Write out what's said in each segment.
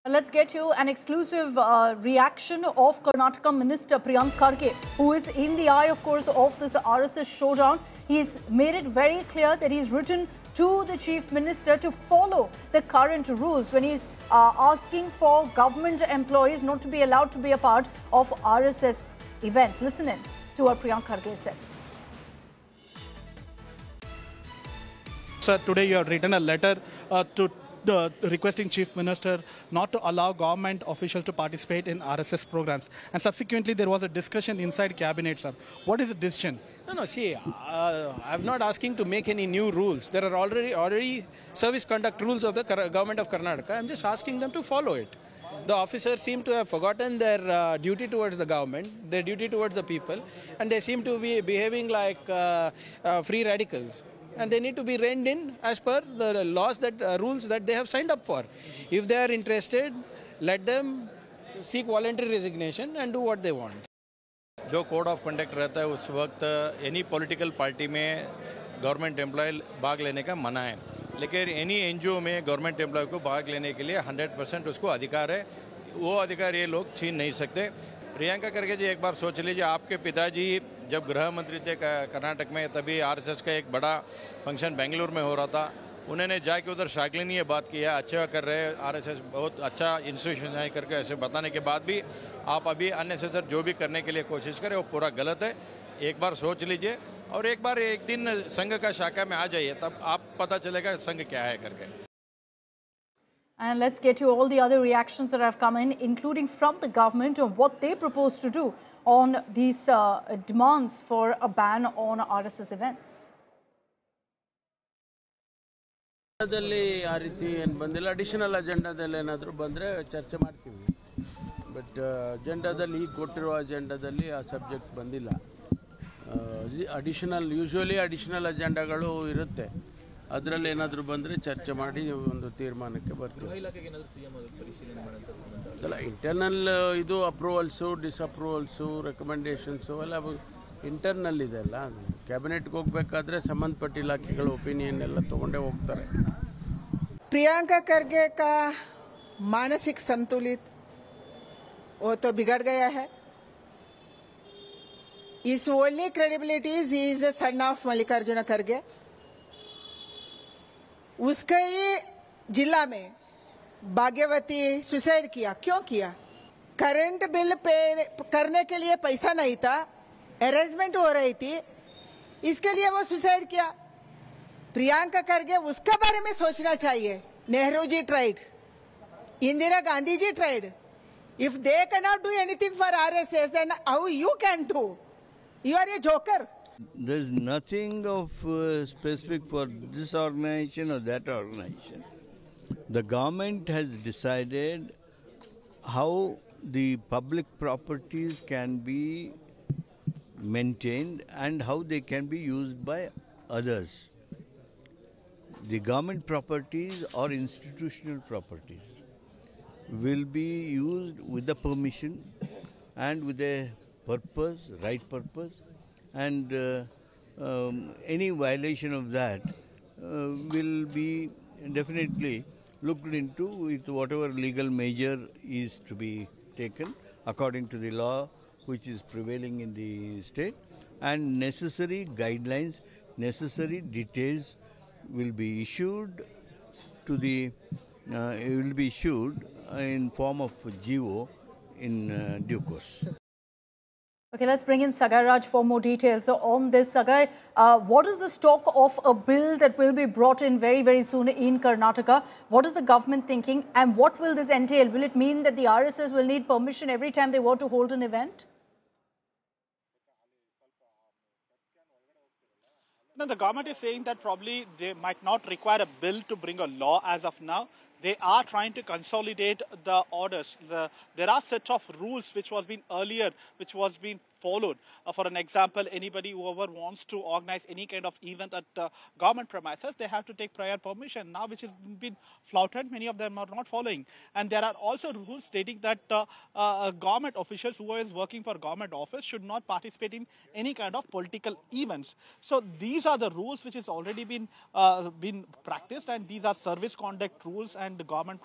Let's get you an exclusive reaction of Karnataka Minister Priyank Kharge, who is in the eye, of course, of this RSS showdown. He's made it very clear that he's written to the Chief Minister to follow the current rules when he's asking for government employees not to be allowed to be a part of RSS events. Listen in to what Priyank Kharge said. Sir, today you have written a letter to requesting Chief Minister not to allow government officials to participate in RSS programs. And subsequently, there was a discussion inside cabinet, sir. What is the decision? No, see, I'm not asking to make any new rules. There are already service conduct rules of the government of Karnataka. I'm just asking them to follow it. The officers seem to have forgotten their duty towards the government, their duty towards the people, and they seem to be behaving like free radicals. And they need to be reined in as per the laws rules that they have signed up for. If they are interested, let them seek voluntary resignation and do what they want. जो code of conduct रहता है उस वक्त any political party में government employ भाग लेने का मना है, लेकिन एनी एनजीओ में गवर्नमेंट एम्प्लॉय को भाग लेने के लिए 100% उसको अधिकार है. वो अधिकार ये लोग छीन नहीं सकते. प्रियंका खरगे जी, एक बार सोच लीजिए, आपके पिताजी जब गृह मंत्री थे कर्नाटक में, तभी आरएसएस का एक बड़ा फंक्शन बेंगलुरु में हो रहा था. उन्होंने जाके उधर शाकलिनी ये बात किया, अच्छा कर रहे हैं आरएसएस, बहुत अच्छा इंस्टीट्यूशन है करके ऐसे बताने के बाद भी आप अभी अननेसेसरी जो भी करने के लिए कोशिश करें वो पूरा गलत है. एक बार सोच लीजिए और एक बार एक दिन संघ का शाखा में आ जाइए, तब आप पता चलेगा संघ क्या है करके. And let's get you all the other reactions that have come in, including from the government on what they propose to do on these demands for a ban on RSS events. ಆ ರೀತಿ ಏನು ಬಂದಿಲ್ಲ. Additional ಅಜೆಂಡಾದಲ್ಲಿ ಏನಾದರೂ ಬಂದರೆ ಚರ್ಚೆ ಮಾಡ್ತೀವಿ. But ಅಜೆಂಡಾದಲ್ಲಿ ಈಗ ಕೊಟ್ಟಿರುವ ಅಜೆಂಡಾದಲ್ಲಿ ಆ ಸಬ್ಜೆಕ್ಟ್ ಬಂದಿಲ್ಲ. ಯೂಶುವಲಿ ಅಡಿಷನಲ್ ಅಜೆಂಡಾಗಳು ಇರುತ್ತೆ, ಅದರಲ್ಲಿ ಏನಾದರೂ ಬಂದರೆ ಚರ್ಚೆ ಮಾಡಿ ಒಂದು ತೀರ್ಮಾನಕ್ಕೆ ಬರ್ತೀವಿ. ಅಲ್ಲ, ಇಂಟರ್ನಲ್ ಇದು ಅಪ್ರೂವಲ್ಸು, ಡಿಸಪ್ರೂವಲ್ಸು, ರೆಕಮೆಂಡೇಷನ್ಸು ಎಲ್ಲ ಇಂಟರ್ನಲ್ ಇದೆ ಅಲ್ಲ. ಕ್ಯಾಬಿನೆಟ್ಗೆ ಹೋಗಬೇಕಾದ್ರೆ ಸಂಬಂಧಪಟ್ಟ ಇಲಾಖೆಗಳ ಒಪಿನಿಯನ್ ಎಲ್ಲ ತೊಗೊಂಡೇ ಹೋಗ್ತಾರೆ. प्रियंका खरगे का मानसिक संतुलित वो तो बिगड़ गया है. इस only credibilities is son of Mallikarjun Kharge. उसके ही जिला में भाग्यवती सुसाइड किया. क्यों किया? करंट बिल पे करने के लिए पैसा नहीं था, अरेंजमेंट हो रही थी, इसके लिए वो सुसाइड किया. प्रियंका खरगे, उसके बारे में सोचना चाहिए. Nehru ji tried, Indira Gandhi ji tried. If they can not do anything for RSS, then how you can do? You are a joker. There's nothing of specific for this organization or that organization. The government has decided how the public properties can be maintained and how they can be used by others. The government properties or institutional properties will be used with the permission and with a purpose, right purpose, and any violation of that will be definitely looked into with whatever legal measure is to be taken according to the law which is prevailing in the state, and necessary guidelines, necessary details will be issued to the in form of GO in due course. Okay, let's bring in Sagai Raj for more details. So on this, Sagai, what is the stock of a bill that will be brought in very, very soon in Karnataka? What is the government thinking, and what will this entail? Will it mean that the RSS will need permission every time they want to hold an event? No, the government is saying that probably they might not require a bill to bring a law as of now. They are trying to consolidate the orders. There are set of rules which was been earlier, which was being followed. For an example, whoever wants to organize any kind of event at government premises, they have to take prior permission. Now, which has been flouted, many of them are not following. And there are also rules stating that government officials who is working for government office should not participate in any kind of political events. So these are the rules which has already been practiced, and these are service conduct rules and government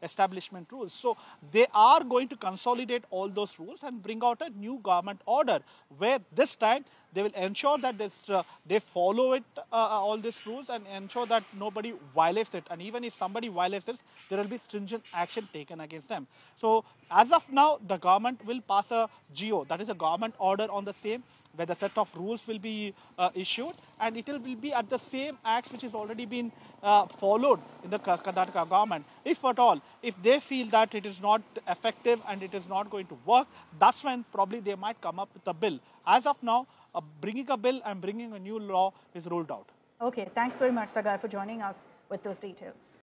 establishment rules. So they are going to consolidate all those rules and bring out a new government order, where this time they will ensure that they follow it, all these rules, and ensure that nobody violates it. And even if somebody violates this, there will be stringent action taken against them. So as of now, the government will pass a GO, that is a government order on the same, where the set of rules will be issued, and it will be at the same act which has already been followed in the Karnataka government. If at all, if they feel that it is not effective and it is not going to work, that's when probably they might come up with a bill. As of now, bringing a bill and bringing a new law is ruled out. Okay, thanks very much, Sagar, for joining us with those details.